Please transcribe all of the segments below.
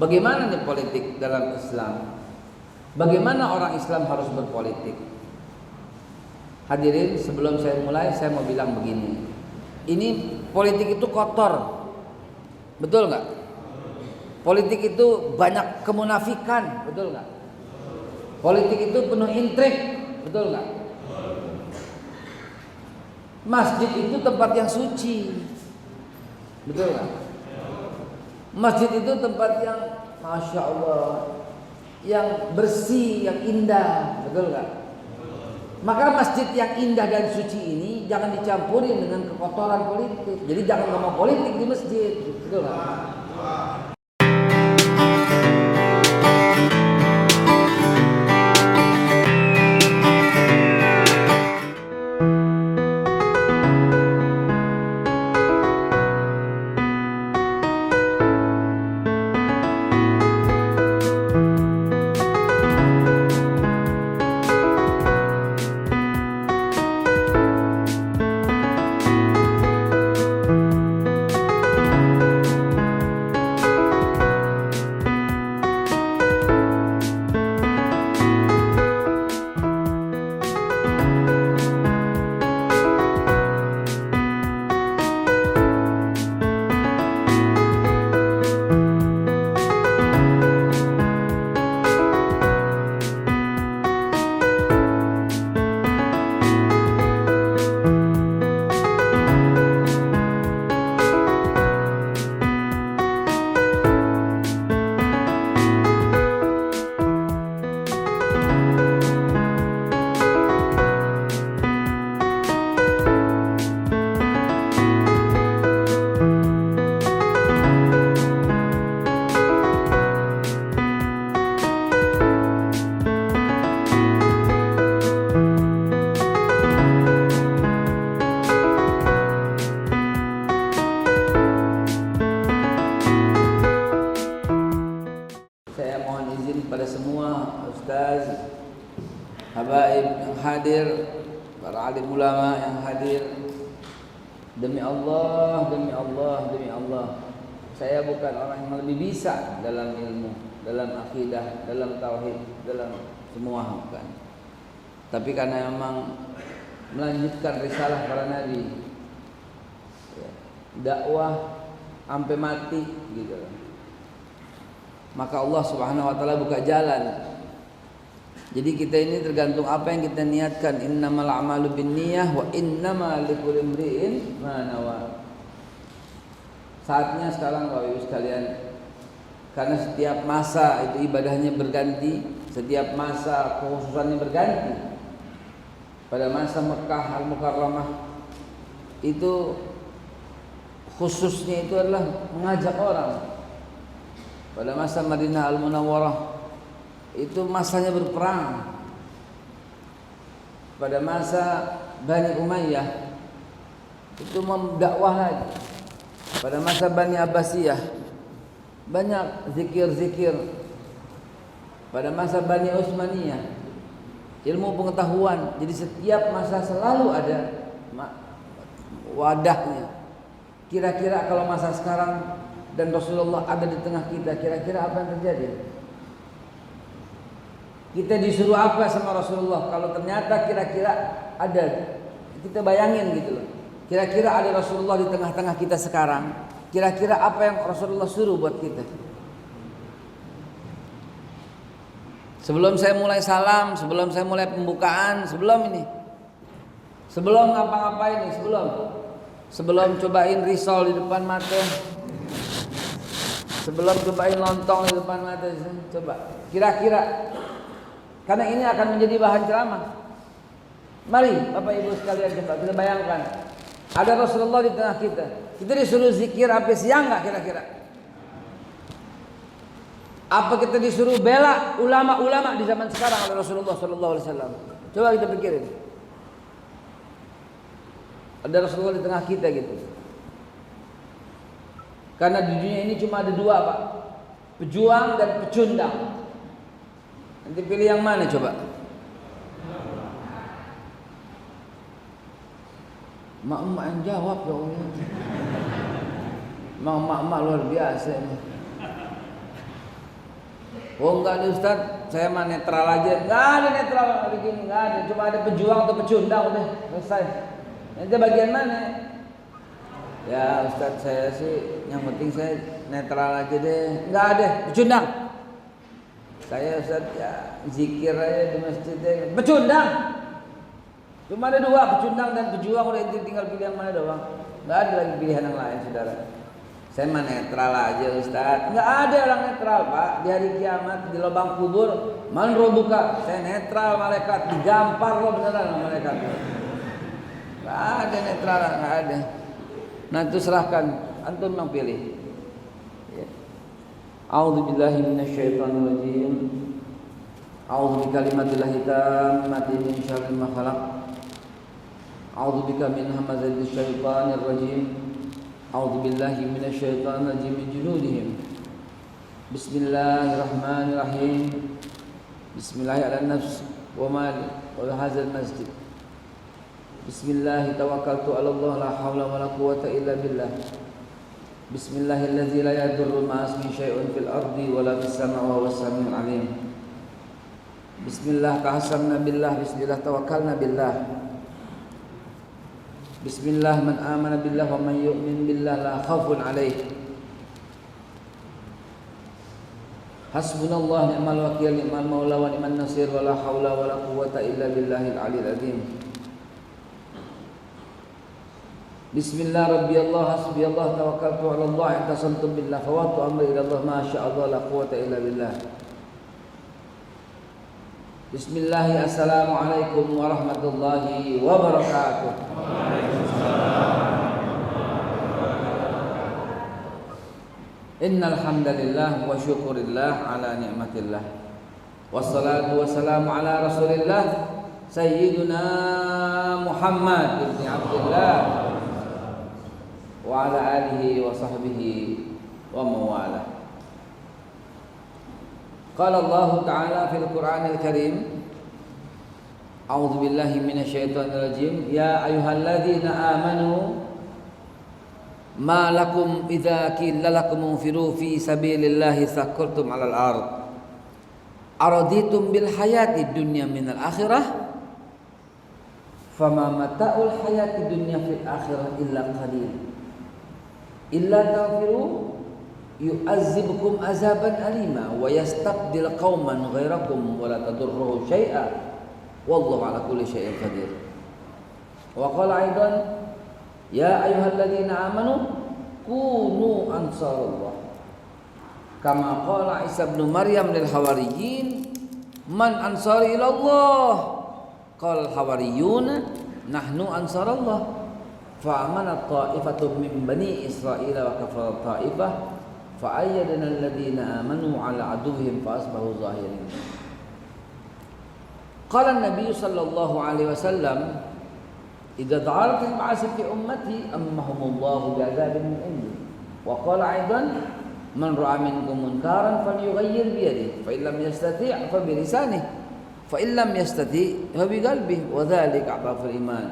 Bagaimana nih politik dalam Islam? Bagaimana orang Islam harus berpolitik? Hadirin, sebelum saya mulai saya mau bilang begini. Ini politik itu kotor. Betul nggak? Politik itu banyak kemunafikan, betul nggak? Politik itu penuh intrik, betul nggak? Masjid itu tempat yang suci, betul nggak? Masjid itu tempat yang Masya Allah, yang bersih, yang indah, betul nggak? Maka masjid yang indah dan suci ini jangan dicampuri dengan kekotoran politik. Jadi jangan ngomong politik di masjid, betul nggak? Habaib yang hadir, para alim ulama yang hadir, demi Allah, demi Allah, demi Allah, saya bukan orang yang lebih bisa dalam ilmu, dalam akidah, dalam tauhid, dalam semua bukan. Tapi karena memang melanjutkan risalah para nabi, dakwah sampai mati gitu, maka Allah Subhanahu wa taala buka jalan. Jadi kita ini tergantung apa yang kita niatkan. Innamal a'malu binniyah wa innamal likulli imri'in ma nawa. Saatnya sekarang Bapak Ibu sekalian, karena setiap masa itu ibadahnya berganti, setiap masa kekhususannya berganti. Pada masa Mekah Al-Mukarramah itu khususnya itu adalah mengajak orang. Pada masa Madinah Al-Munawwarah itu masanya berperang. Pada masa Bani Umayyah itu mendakwah lagi. Pada masa Bani Abbasiyah banyak zikir-zikir. Pada masa Bani Utsmaniyah ilmu pengetahuan. Jadi setiap masa selalu ada wadahnya. Kira-kira kalau masa sekarang dan Rasulullah ada di tengah kita, kira-kira apa yang terjadi? Kita disuruh apa sama Rasulullah? Kalau ternyata kira-kira ada, kita bayangin gitu loh. Kira-kira ada Rasulullah di tengah-tengah kita sekarang. Kira-kira apa yang Rasulullah suruh buat kita? Sebelum saya mulai salam, sebelum saya mulai pembukaan, sebelum ini, sebelum ngapa-ngapain nih, sebelum cobain risol di depan mata, sebelum cobain lontong di depan mata, coba kira-kira. Karena ini akan menjadi bahan ceramah. Mari Bapak Ibu sekalian coba kita bayangkan, ada Rasulullah di tengah kita. Kita disuruh zikir sampai siang nggak kira-kira? Apa kita disuruh bela ulama-ulama di zaman sekarang oleh Rasulullah SAW? Coba kita pikirin. Ada Rasulullah di tengah kita gitu. Karena di dunia ini cuma ada dua Pak, pejuang dan pecundang. Nanti pilih yang mana coba? Mak-mak yang jawab ya Allah. Mak-mak luar biasa ini. Oh enggak nih Ustaz, saya mah netral aja. Enggak ada netral begini, enggak ada. Cuma ada pejuang atau pecundang udah selesai. Nanti bagian mana? Ya Ustaz saya sih yang penting saya netral aja deh. Enggak ada pecundang. Saya Ustaz ya zikir aja di masjid deh. Pecundang. Cuma ada dua, pecundang dan pejuang, udah tinggal pilih yang mana doang. Enggak ada lagi pilihan yang lain saudara. Saya mah netral aja Ustaz. Enggak ada orang netral Pak. Di hari kiamat di lubang kubur, man robuka. Saya netral malaikat, digampar lo beneran sama malaikat. Enggak ada netral, enggak ada. Nah itu serahkan, antum yang pilih. Ya. A'udzubillahi minasyaitonirrajim. A'udzu bikalimatillahi tammati min syarri ma khalaq. A'udzu bika min hamazatis syaitonir rajim. A'udzu billahi minasyaitonir rajim min junudihim. Bismillahirrahmanirrahim. Bismillahirrahmanirrahim. Wa mali wa hadzal masjid. Bismillah tawakkaltu 'ala Allah la haula wa la quwwata illa billah. Bismillahilladzi la yadurru ma'a ismihi syai'un fil ardi wa la fis sama'i wa huwas samiul 'alim. Bismillah tahassanna billah, bismillah tawakkalna billah. Bismillah man amana billah wa man yu'min billah la khaufun 'alaih. Hasbunallah ni'mal wakil ni'mal maula wa ni'man nasir wa la haula wa la quwwata illa billahil 'aliyyil 'azim. Bismillah rabbi Allah hasbi Allah tawakkaltu 'ala Allah intasamtu billah fawattu amri ila Allah ma syaa Allah la quwwata illa billah. Bismillah assalamualaikum warahmatullahi wabarakatuh. Innal hamdalillah wa syukurillah ala ni'matillah. Wassalatu wassalamu ala Rasulillah sayyidina Muhammad ibn Abdullah wa ala alihi wa sahbihi wa mawala. Qala Allah Ta'ala fil Qur'anil Karim. A'udzu billahi minasyaitonir rajim. Ya ayyuhalladzina amanu ma lakum idza qila lakum unfiru fi sabilillahi thaqaltum 'alal ard. Araditum bil hayatid dunya minal akhirah. Fama mata'ul hayatid dunya fil akhirah illa qalil. Illa taghfiru yu'azzibukum azaban alima wa yastabdil qauman ghairakum wa la tadurruhu syai'a wallahu ala kulli syai'in qadir. Wa qala aidan ya ayyuhalladzina amanu kunu ansarallah kama qala Isa bin Maryam lil hawariyin man ansari ila Allah qala al hawariyuna nahnu ansarallah fa'amana ta'ifatun min bani Israil wa kafara ta'ifah fa'ayyadna alladhina amanu 'ala aduwwihim fa asbahu zahirin. Qala an-nabiy sallallahu alaihi wasallam idza da'arat al-ba'as fi ummati ammahumullahu bi'adzabin min 'indi. Wa qala aidan man ra'a minkum munkaran falyughayyir bi yadihi fa in lam yastati' fa bi lisanihi fa in lam yastati' fa bi qalbihi wa dhalika a'dhaful iman.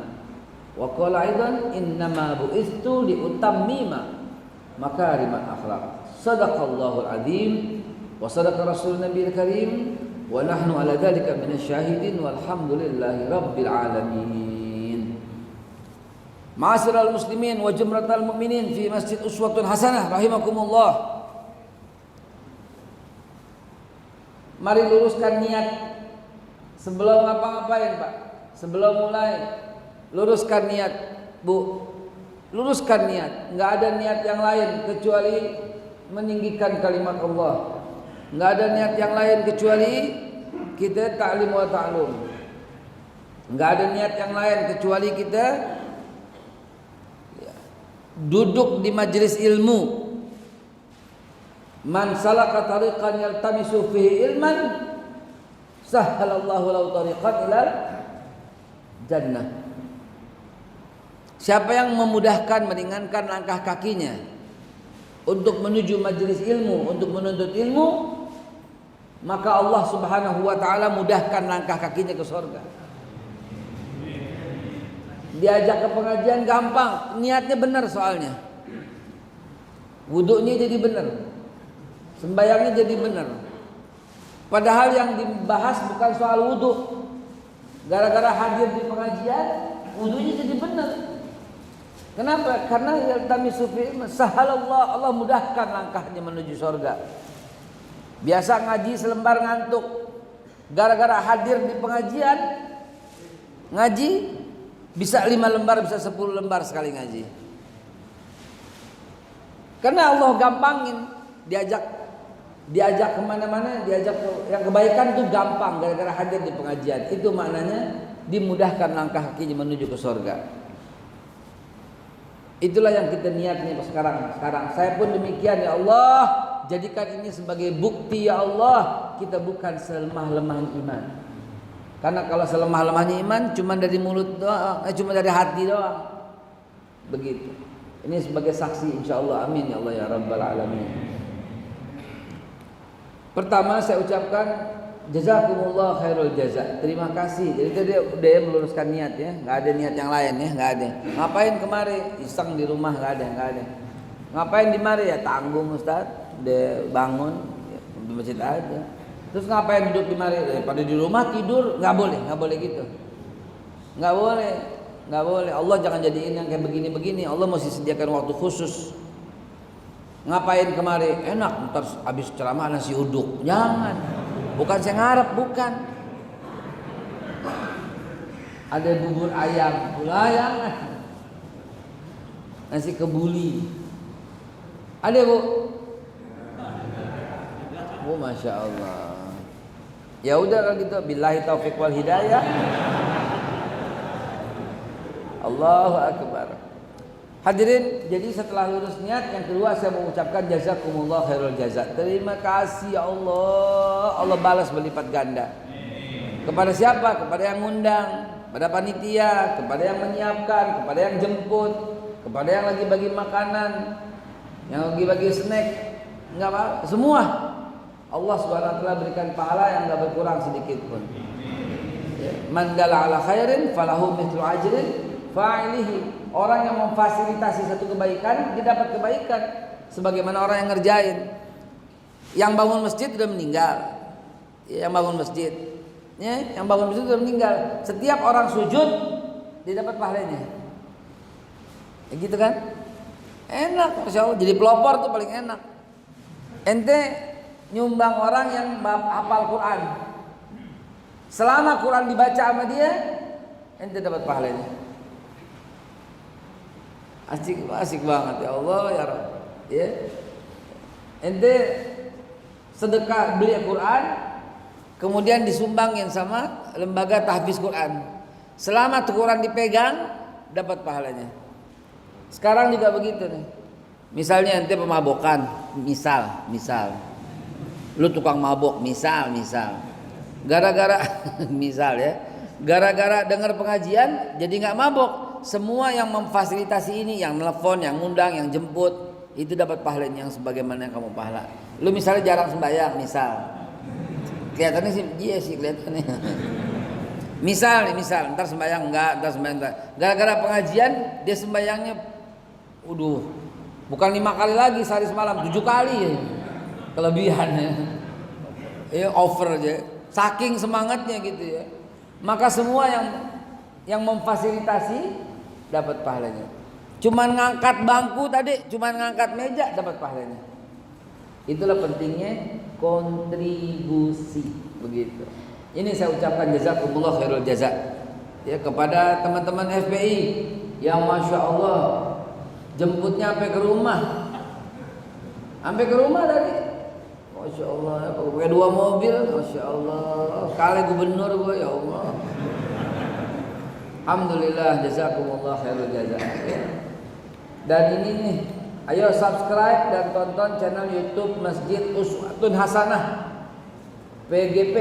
Wa qala aidan innama bu'ithtu li utammima makarimal akhlaq. Sadaqallahul azim wa sadaqa rasulun nabiyil karim wa nahnu ala dzalika minasyahidin walhamdulillahi rabbil alamin. Ma'asyiral muslimin wa jumratal mu'minin fi Masjid Uswatun Hasanah rahimakumullah. Mari luruskan niat sebelum ngapa-ngapain Pak. Sebelum mulai luruskan niat Bu. Luruskan niat. Enggak ada niat yang lain kecuali meninggikan kalimat Allah. Enggak ada niat yang lain kecuali kita ta'lim wa ta'lum. Enggak ada niat yang lain kecuali kita duduk di majelis ilmu. Man salaka tariqan yaltamisu fihi ilman sahhalallahu lahu tariqan ilal jannah. Siapa yang memudahkan, meringankan langkah kakinya untuk menuju majelis ilmu, untuk menuntut ilmu, maka Allah Subhanahu wa taala mudahkan langkah kakinya ke surga. Diajak ke pengajian gampang, niatnya benar soalnya. Wudunya jadi benar. Sembayangnya jadi benar. Padahal yang dibahas bukan soal wudhu. Gara-gara hadir di pengajian, wudhunya jadi benar. Kenapa? Karena yaltamisu fi sahalallah, Allah mudahkan langkahnya menuju surga. Biasa ngaji selembar ngantuk. Gara-gara hadir di pengajian, ngaji bisa 5 lembar, bisa 10 lembar sekali ngaji. Karena Allah gampangin, diajak kemana-mana, diajak yang kebaikan tuh gampang gara-gara hadir di pengajian. Itu maknanya dimudahkan langkah kakinya menuju ke surga. Itulah yang kita niat nih sekarang. Saya pun demikian, ya Allah, jadikan ini sebagai bukti, ya Allah, kita bukan selemah-lemah iman. Karena kalau selemah-lemahnya iman cuma dari mulut doang, cuma dari hati doang. Begitu. Ini sebagai saksi, insyaallah. Amin ya Allah ya rabbal alamin. Pertama saya ucapkan jazakumullah khairul jaza. Terima kasih. Jadi tadi udah meluruskan niat ya, nggak ada niat yang lain ya, nggak ada. Ngapain kemari? Iseng di rumah, nggak ada. Ngapain di mari? Ya tanggung Ustaz, udah bangun ya, di masjid aja. Terus ngapain duduk di mari? Daripada di rumah tidur, nggak boleh gitu. Nggak boleh. Allah jangan jadiin yang kayak begini-begini. Allah mesti sediakan waktu khusus. Ngapain kemari? Enak, ntar habis ceramah nasi uduk. Jangan. Bukan saya ngarep, bukan. Ada bubur ayam, jangan. Nasi kebuli. Ada Bu? Oh Masya Allah. Ya udah kalau gitu, billahi taufik wal hidayah. Allahu akbar. Hadirin, jadi setelah lurus niat, yang kedua saya mengucapkan jazakumullah khairul jaza. Terima kasih ya Allah. Allah balas berlipat ganda. Kepada siapa? Kepada yang ngundang, kepada panitia, kepada yang menyiapkan, kepada yang jemput, kepada yang lagi bagi makanan, yang lagi bagi snack. Enggak apa, semua Allah Subhanahu wa taala berikan pahala yang enggak berkurang sedikit pun. Man dalla ala khairin falahu mithlu ajrin fa'ilihi. Orang yang memfasilitasi satu kebaikan, dia dapat kebaikan sebagaimana orang yang ngerjain. Yang bangun masjid sudah meninggal. Yang bangun masjid, ya, yang bangun masjid sudah meninggal. Setiap orang sujud, dia dapat pahalanya. Ya gitu kan? Enak, Masya Allah. Jadi pelopor tuh paling enak. Ente nyumbang orang yang hafal Quran. Selama Quran dibaca sama dia, ente dapat pahalanya. Asik banget ya Allah ya Rabb. Ya. Ente sedekah beli Quran, kemudian disumbangin sama lembaga tahfiz Quran. Selama tuh Quran dipegang, dapat pahalanya. Sekarang juga begitu nih. Misalnya ente pemabokan, misal. Lu tukang mabok, misal. Gara-gara misal ya. Gara-gara dengar pengajian jadi nggak mabok. Semua yang memfasilitasi ini, yang telepon, yang ngundang, yang jemput, itu dapat pahalanya yang sebagaimana yang kamu pahala. Lu misalnya jarang sembahyang, misal. Kelihatannya sih, iya sih kelihatannya. misal, ntar sembahyang enggak. Gara-gara pengajian dia sembahyangnya, bukan 5 kali lagi sehari semalam, 7 kali ya. Kelebihannya. Ya over aja. Saking semangatnya gitu ya. Maka semua yang memfasilitasi dapat pahalanya. Cuman ngangkat bangku tadi, cuman ngangkat meja dapat pahalanya. Itulah pentingnya kontribusi, begitu. Ini saya ucapkan jazakumullah khairul jaza ya kepada teman-teman FPI yang Masya Allah jemputnya sampai ke rumah. Sampai ke rumah tadi. Masya Allah, pakai 2 mobil, Masya Allah. Kali gubernur gue, ya Allah. Alhamdulillah, jazakumullah khairul jaza. Dan ini nih, ayo subscribe dan tonton channel YouTube Masjid Uswatun Hasanah PGP.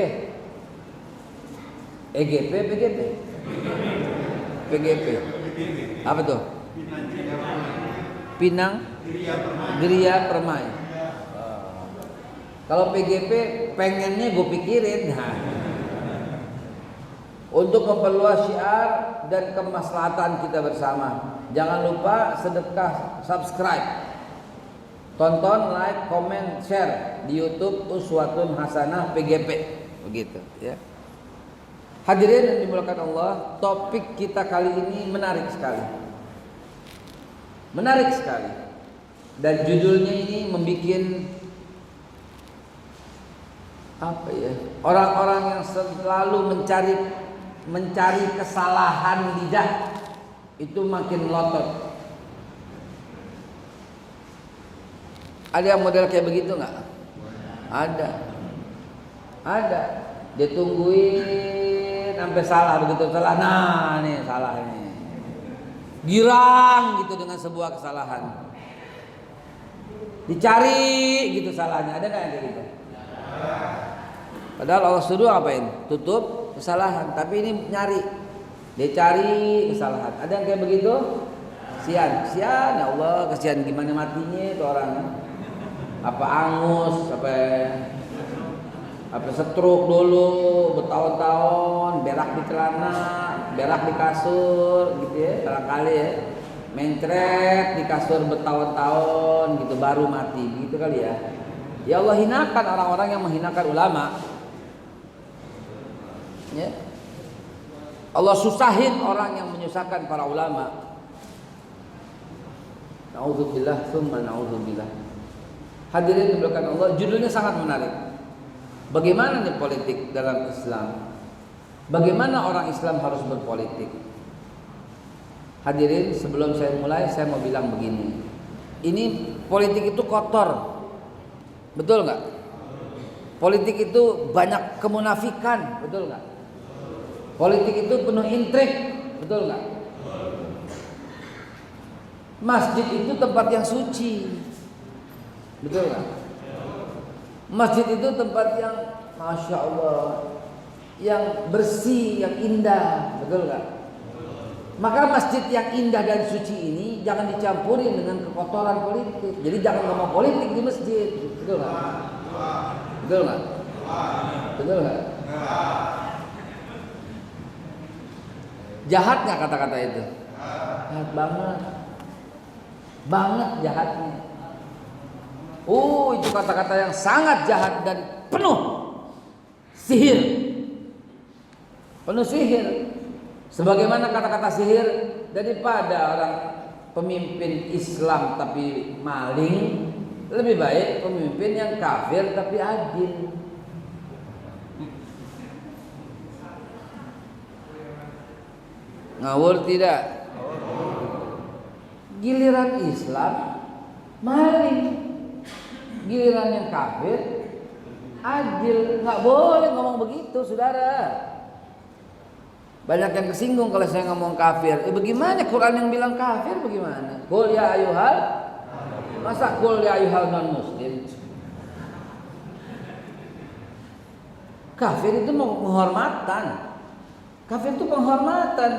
PGP. Apa tuh? Pinang Geria Permai. Kalau PGP pengennya gue pikirin. Untuk memperluas syiar dan kemaslahatan kita bersama. Jangan lupa sedekah subscribe. Tonton, like, comment, share di YouTube Uswatun Hasanah PGP, begitu ya. Hadirin yang dimuliakan Allah, topik kita kali ini menarik sekali. Menarik sekali. Dan judulnya ini membuat apa ya? Orang-orang yang selalu mencari kesalahan lidah itu makin melotot. Ada yang model kayak begitu nggak? Ada. Dia tungguin sampai salah, begitu salah. Nah, nih salah ini. Girang gitu dengan sebuah kesalahan. Dicari gitu salahnya. Ada nggak yang kayak gitu? Padahal Allah suruh ngapain? Tutup kesalahan. Tapi ini nyari. Dia cari kesalahan. Ada yang kayak begitu? Kesian ya Allah, kesian gimana matinya itu orang. Apa angus, apa stroke dulu bertahun-tahun, berak di celana, berak di kasur gitu ya, barangkali ya. Mencret di kasur bertahun-tahun gitu baru mati, gitu kali ya. Ya Allah, hinakan orang-orang yang menghinakan ulama. Ya. Allah susahin orang yang menyusahkan para ulama. Na'udzubillah tsumma na'udzubillah. Hadirin dimuliakan Allah, judulnya sangat menarik. Bagaimana nih politik dalam Islam? Bagaimana orang Islam harus berpolitik? Hadirin, sebelum saya mulai, saya mau bilang begini. Ini politik itu kotor. Betul nggak? Politik itu banyak kemunafikan, betul nggak? Politik itu penuh intrik, betul nggak? Masjid itu tempat yang suci, betul nggak? Masjid itu tempat yang Masya Allah, yang bersih, yang indah, betul nggak? Maka masjid yang indah dan suci ini jangan dicampurin dengan kekotoran politik. Jadi jangan ngomong politik di masjid, betul nggak? Betul nggak? Betul nggak? Jahat nggak kata-kata itu? Jahat banget jahatnya. Itu kata-kata yang sangat jahat dan penuh sihir. Penuh sihir. Sebagaimana kata-kata sihir daripada orang pemimpin Islam tapi maling, lebih baik pemimpin yang kafir tapi adil. Ngawur tidak? Giliran Islam maling, giliran yang kafir adil. Nggak boleh ngomong begitu, saudara. Banyak yang kesinggung kalau saya ngomong kafir. Bagaimana Quran yang bilang kafir? Bagaimana? Qul ya ayyuhal, masa qul ya ayyuhal non muslim? Kafir itu penghormatan. Kafir itu penghormatan,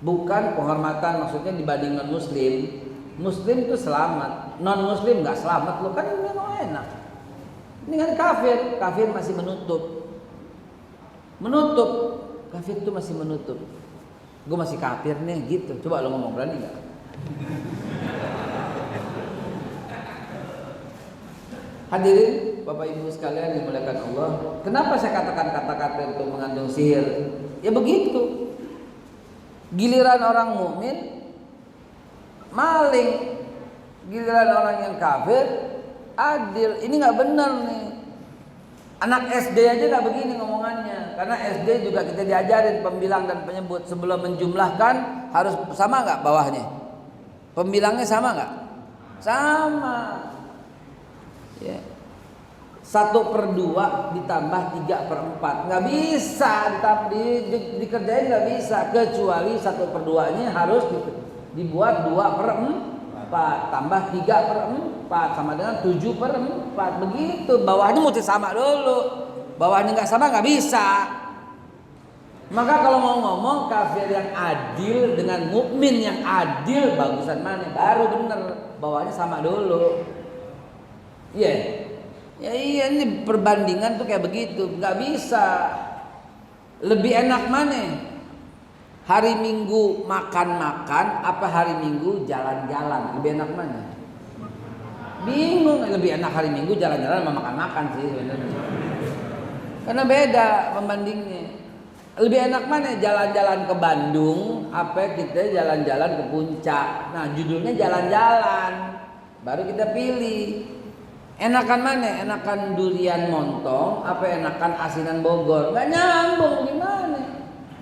bukan penghormatan maksudnya dibanding non muslim. Muslim itu selamat, non muslim nggak selamat. Lo kan ini mau enak. Ini kan kafir masih menutup. Kafir itu masih menutup. Gue masih kafir nih gitu. Coba lo ngomong, berani nggak? Hadirin Bapak Ibu sekalian yang dimuliakan Allah, kenapa saya katakan kata-kata itu mengandung sihir? Ya begitu. Giliran orang mukmin maling, giliran orang yang kafir adil. Ini nggak benar nih. Anak SD aja nggak begini ngomongannya, karena SD juga kita diajarin pembilang dan penyebut. Sebelum menjumlahkan harus sama nggak bawahnya? Pembilangnya sama nggak? Sama. Ya. 1/2 ditambah 3/4 nggak bisa dikerjain, nggak bisa, kecuali 1/2-nya harus dibuat 2/4 tambah 3/4 sama dengan 7/4. Begitu, bawahnya mesti sama dulu. Bawahnya nggak sama nggak bisa. Maka kalau mau ngomong kafir yang adil dengan mukmin yang adil, bagusan mana? Baru bener, bawahnya sama dulu. Iya. Ya iya, ini perbandingan tuh kayak begitu, nggak bisa. Lebih enak mana? Hari Minggu makan-makan apa hari Minggu jalan-jalan? Lebih enak mana? Bingung, lebih enak hari Minggu jalan-jalan sama makan-makan sih sebenarnya. Karena beda pembandingnya. Lebih enak mana jalan-jalan ke Bandung, apa kita jalan-jalan ke puncak. Nah, judulnya jalan-jalan. Baru kita pilih. Enakan mana? Enakan durian montong, apa enakan asinan Bogor? Gak nyambung gimana?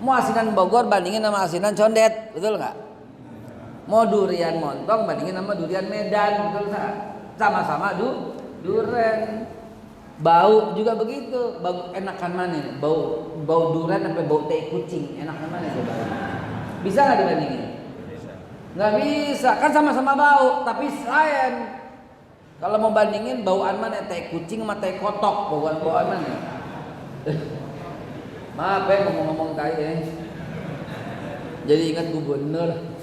Mau asinan Bogor bandingin sama asinan Condet, betul nggak? Mau durian montong bandingin sama durian Medan, betul nggak? Sama-sama durian. Bau juga begitu. Bau enakan mana? Bau durian apa bau tai kucing? Enakan mana coba? Bisa nggak dibandingin? Nggak bisa. Kan sama-sama bau, tapi lain. Kalau mau bandingin bauan mana? Tai kucing sama tai kotok? Bauan mana? Maaf ya ngomong-ngomong tai ya. Jadi ingat gubernur.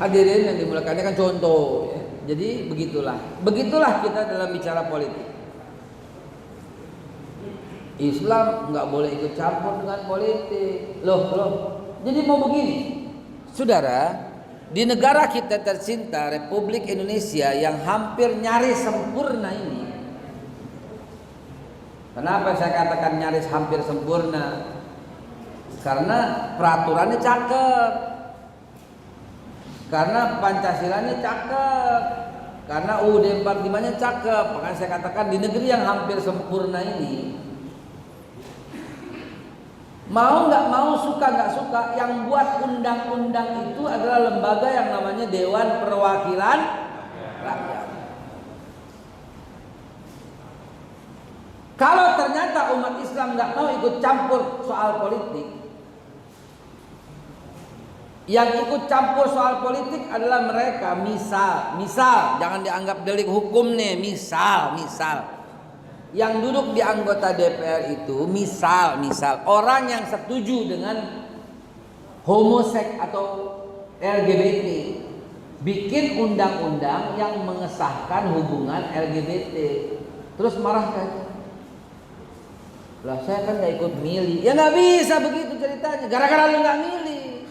Hadirin yang dimulakannya kan contoh ya. Jadi begitulah kita dalam bicara politik. Islam nggak boleh ikut campur dengan politik. Loh. Jadi mau begini, saudara, di negara kita tercinta Republik Indonesia yang hampir nyaris sempurna ini. Kenapa saya katakan nyaris hampir sempurna? Karena peraturannya cakep. Karena Pancasilanya cakep, karena UUD 45-nya cakep. Makanya saya katakan di negeri yang hampir sempurna ini, mau nggak mau, suka nggak suka, yang buat undang-undang itu adalah lembaga yang namanya Dewan Perwakilan Rakyat. Kalau ternyata umat Islam nggak mau ikut campur soal politik, yang ikut campur soal politik adalah mereka. Misal, jangan dianggap delik hukum nih. Misal, yang duduk di anggota DPR itu, misal orang yang setuju dengan homoseks atau LGBT, bikin undang-undang yang mengesahkan hubungan LGBT, terus marah kan? Lah saya kan nggak ikut milih. Ya nggak bisa begitu ceritanya. Gara-gara lu nggak milih.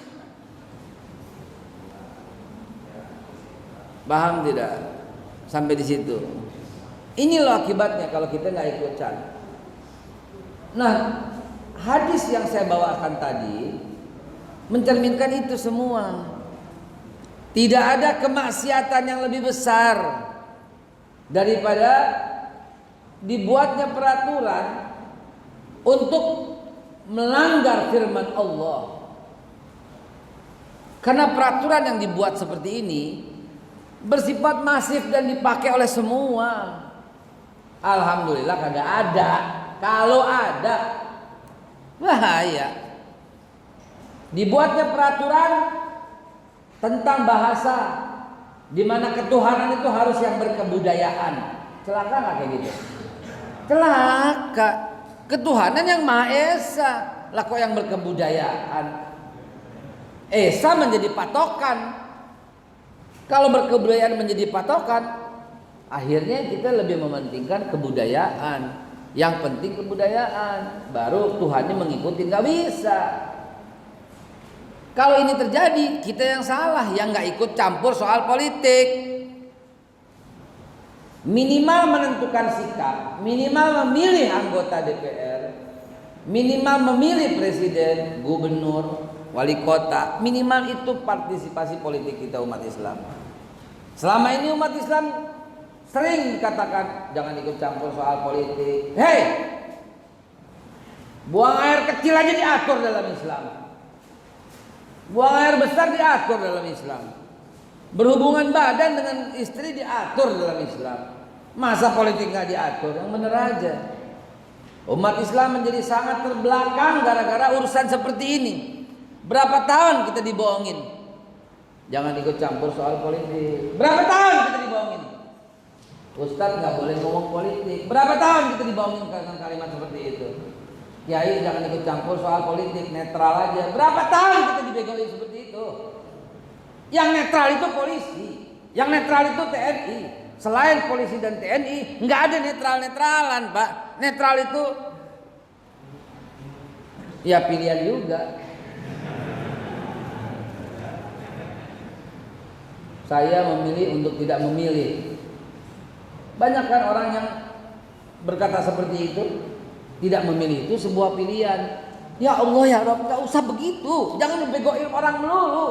Paham tidak? Sampai di situ. Ini loh akibatnya kalau kita nggak ikutan. Nah, hadis yang saya bawakan tadi mencerminkan itu semua. Tidak ada kemaksiatan yang lebih besar daripada dibuatnya peraturan untuk melanggar firman Allah. Karena peraturan yang dibuat seperti ini bersifat masif dan dipakai oleh semua. Alhamdulillah kagak ada. Kalau ada, bahaya. Dibuatnya peraturan tentang bahasa, di mana ketuhanan itu harus yang berkebudayaan. Celaka nggak kayak gitu? Celaka. Ketuhanan yang Maha Esa, lah kok yang berkebudayaan? Esa menjadi patokan. Kalau berkebudayaan menjadi patokan, akhirnya kita lebih mementingkan kebudayaan. Yang penting kebudayaan, baru Tuhannya mengikuti. Nggak bisa. Kalau ini terjadi, kita yang salah, yang nggak ikut campur soal politik. Minimal menentukan sikap, minimal memilih anggota DPR, minimal memilih presiden, gubernur, wali kota. Minimal itu partisipasi politik kita umat Islam. Selama ini umat Islam sering dikatakan jangan ikut campur soal politik. Hei, buang air kecil aja diatur dalam Islam. Buang air besar diatur dalam Islam. Berhubungan badan dengan istri diatur dalam Islam. Masa politik nggak diatur? Yang bener aja. Umat Islam menjadi sangat terbelakang gara-gara urusan seperti ini. Berapa tahun kita dibohongin? Jangan ikut campur soal politik. Berapa tahun kita dibohongin? Ustadz nggak boleh ngomong politik. Berapa tahun kita dibohongin dengan kalimat seperti itu? Kiai jangan ikut campur soal politik, netral aja. Berapa tahun kita dibegoin seperti itu? Yang netral itu polisi, yang netral itu TNI. Selain polisi dan TNI, nggak ada netral-netralan, Pak. Netral itu ya pilihan juga. saya memilih untuk tidak memilih. Banyak kan orang yang berkata seperti itu, tidak memilih itu sebuah pilihan. Ya Allah ya Rabb, nggak usah begitu, jangan begoin orang melulu.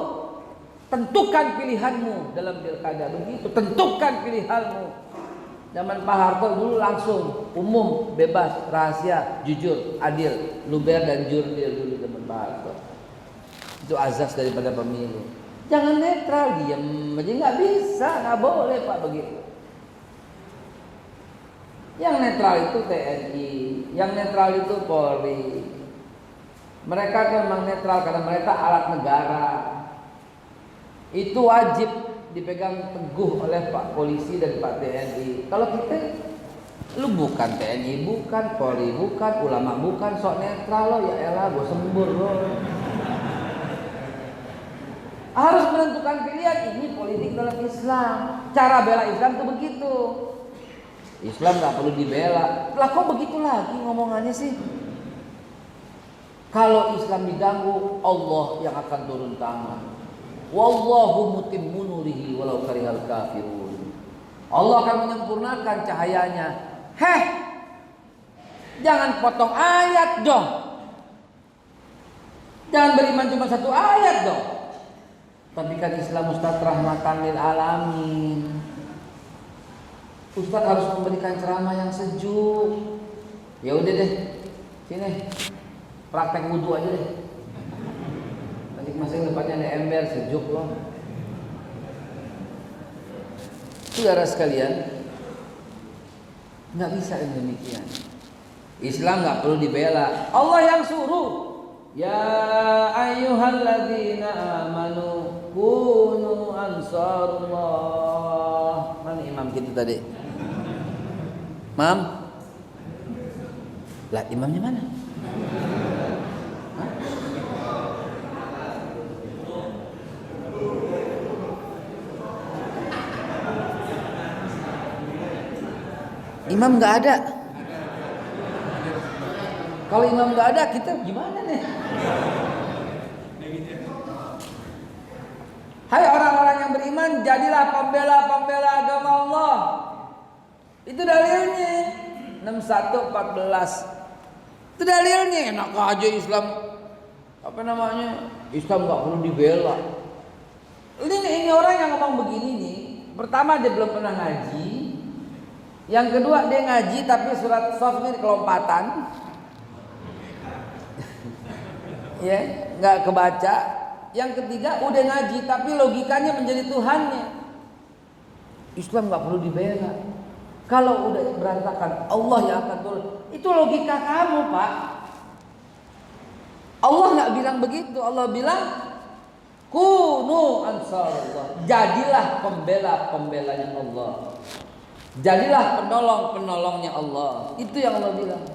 Tentukan pilihanmu dalam pilkada, begitu. Tentukan pilihanmu. Zaman Pak Harto dulu langsung umum, bebas, rahasia, jujur, adil, luber dan jurdil dulu zaman Pak Harto. Itu azas daripada pemilu. Jangan netral, diam aja, nggak bisa, nggak boleh Pak begitu. Yang netral itu TNI, yang netral itu Polri. Mereka memang netral karena mereka alat negara. Itu wajib dipegang teguh oleh Pak Polisi dan Pak TNI. Kalau kita, lu bukan TNI, bukan Polri, bukan ulama, bukan, sok netral lo, ya elah, gue sembur lo. Harus menentukan pilihan. Ini politik dalam Islam. Cara bela Islam tuh begitu. Islam nggak perlu dibela. Lah kok begitu lagi ngomongannya sih? Kalau Islam diganggu, Allah yang akan turun tangan. Wallahu mutimmu nurihi walau karihal kafirun. Allah akan menyempurnakan cahayanya. Heh, jangan potong ayat dong. Jangan beriman cuma satu ayat dong. Tapi kan Islam Ustaz rahmatan lil alamin. Ustaz harus memberikan ceramah yang sejuk. Ya udah deh, sini praktek wudhu aja deh. Masing-masing tempatnya ada ember, sejuk loh. Saudara sekalian, nggak bisa yang demikian. Islam nggak perlu dibela. Allah yang suruh. Ya ayyuhalladzina amanu kunu ansarullah. Mana imam kita tadi? Mam? Lah imamnya mana? Imam nggak ada. Kalau imam nggak ada, kita gimana nih? Hai orang-orang yang beriman, jadilah pembela-pembela agama Allah. Itu dalilnya 61:14. Itu dalilnya. Enak aja Islam. Apa namanya? Islam nggak perlu dibela. Ini orang yang ngomong begini nih. Pertama dia belum pernah ngaji. Yang kedua dia ngaji tapi surat Shaf ini kelompatan. Ya, nggak kebaca. Yang ketiga udah ngaji tapi logikanya menjadi Tuhannya. Islam nggak perlu dibela. Kalau udah berantakan, Allah yang akan turun. Itu logika kamu, Pak. Allah nggak bilang begitu. Allah bilang kunu ansarullah. Jadilah pembela-pembelanya Allah. Jadilah penolong-penolongnya Allah. Itu yang Allah bilang.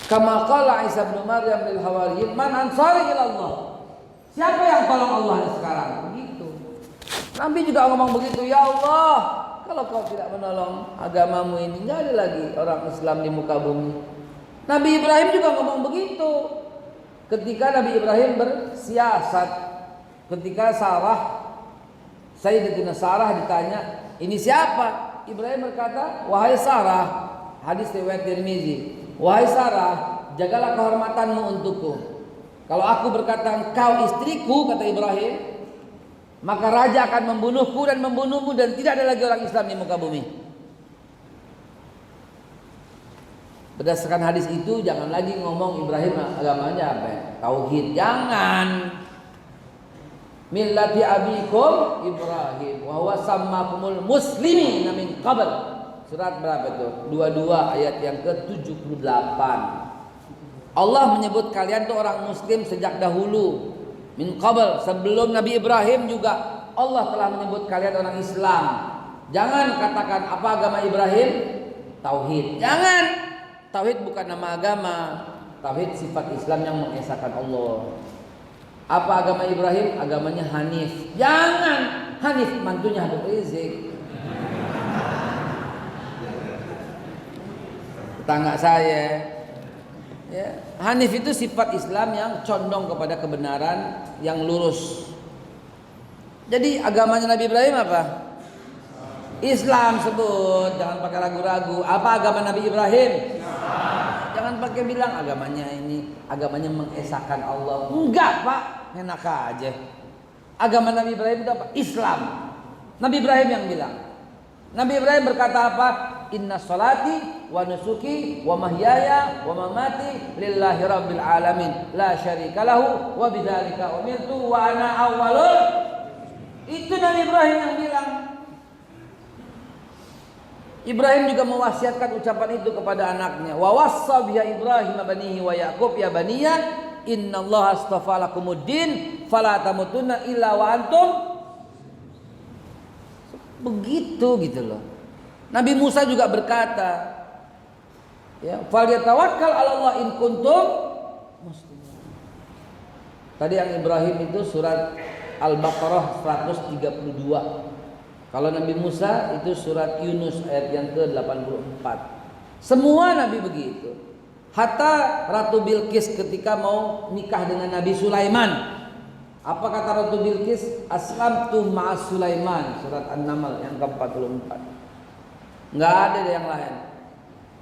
Kama qala Isa bin Maryam lil hawariyin, man ansari ila Allah. Siapa yang tolong Allah sekarang? Begitu. Nabi juga ngomong begitu, ya Allah, kalau kau tidak menolong agamamu ini, enggak ada lagi orang Islam di muka bumi. Nabi Ibrahim juga ngomong begitu. Ketika Nabi Ibrahim bersiasat, ketika Sayyidatina Sarah ditanya, ini siapa? Ibrahim berkata, wahai Sarah, hadis riwayat Tirmizi, wahai Sarah, jagalah kehormatanmu untukku. Kalau aku berkata engkau istriku, kata Ibrahim, maka raja akan membunuhku dan membunuhmu dan tidak ada lagi orang Islam di muka bumi. Berdasarkan hadis itu, jangan lagi ngomong Ibrahim agamanya apa? Tauhid. Jangan. Millati abikum Ibrahim wa huwa sammakumul muslimin min qabl. Surat berapa itu? 22 ayat yang ke-78. Allah menyebut kalian itu orang muslim sejak dahulu. Min qabl, sebelum Nabi Ibrahim juga Allah telah menyebut kalian orang Islam. Jangan katakan apa agama Ibrahim? Tauhid. Jangan. Tauhid bukan nama agama. Tauhid sifat Islam yang mengesahkan Allah. Apa agama Ibrahim? Agamanya Hanif. Jangan. Hanif mantunya Habib Rizik. Tetangga saya. Ya. Hanif itu sifat Islam yang condong kepada kebenaran, yang lurus. Jadi agamanya Nabi Ibrahim apa? Islam, sebut, jangan pakai ragu-ragu. Apa agama Nabi Ibrahim? Jangan pakai bilang agamanya ini, agamanya mengesahkan Allah. Enggak, Pak, enak aja. Agama Nabi Ibrahim itu apa? Islam. Nabi Ibrahim yang bilang. Nabi Ibrahim berkata apa? Inna sholati wa nusuki wa mahyaya wa mamati lillahi rabbil alamin la syarika lahu wa bidzalika umirtu wa ana awwalul. Itu Nabi Ibrahim yang bilang. Ibrahim juga mewasiatkan ucapan itu kepada anaknya. Wa wassa biha Ibrahim banihi wa Yaqub ya baniya innallaha astafa lakumuddin fala tamutunna illa wa antum. Begitu gitu loh. Nabi Musa juga berkata, ya, falyatawakkal 'ala Allah in kuntum muslimin. Tadi yang Ibrahim itu surat Al-Baqarah 132. Kalau Nabi Musa itu surat Yunus ayat yang ke-84. Semua Nabi begitu. Hatta Ratu Bilqis ketika mau nikah dengan Nabi Sulaiman. Apa kata Ratu Bilqis? Aslamtu ma'as Sulaiman, surat An-Naml yang ke-44. Enggak ada yang lain.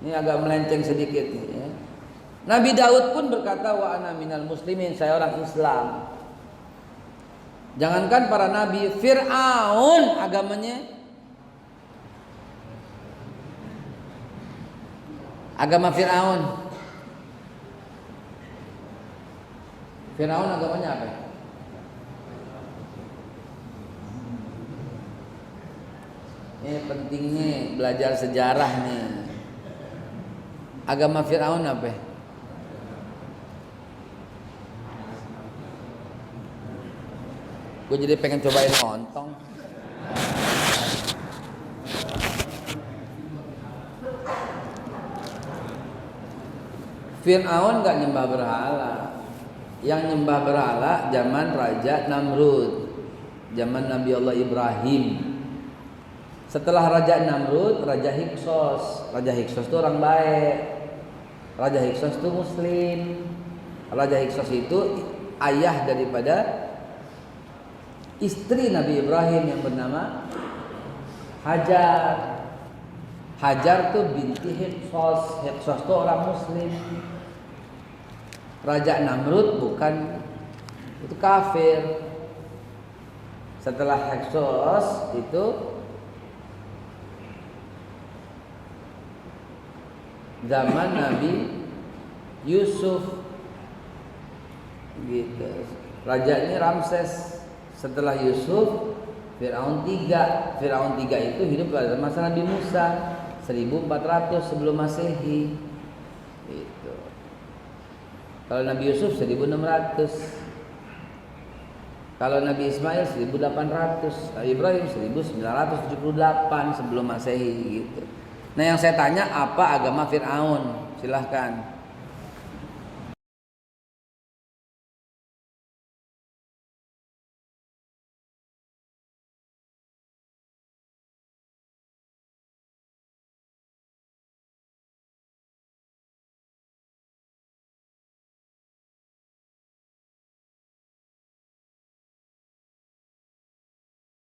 Ini agak melenceng sedikit nih, ya. Nabi Daud pun berkata wa ana minal muslimin, saya orang Islam. Jangankan para nabi, Fir'aun agamanya agama Fir'aun. Fir'aun agamanya apa? Ini pentingnya belajar sejarah nih. Agama Fir'aun apa? Gue jadi pengen cobain lontong. Fir'aun gak nyembah berhala. Yang nyembah berhala zaman Raja Namrud, zaman Nabi Allah Ibrahim. Setelah Raja Namrud, Raja Hyksos. Raja Hyksos itu orang baik. Raja Hyksos itu Muslim. Raja Hyksos itu ayah daripada istri Nabi Ibrahim yang bernama Hajar. Hajar tuh binti Hyksos. Hyksos tuh orang Muslim. Raja Namrud bukan, itu kafir. Setelah Hyksos itu zaman Nabi Yusuf gitu. Raja ini Ramses. Setelah Yusuf, Fir'aun 3. Fir'aun 3 itu hidup pada masa Nabi Musa 1400 sebelum Masehi. Gitu. Kalau Nabi Yusuf 1600. Kalau Nabi Ismail 1800. Nabi Ibrahim 1978 sebelum Masehi gitu. Nah, yang saya tanya apa agama Fir'aun? Silahkan.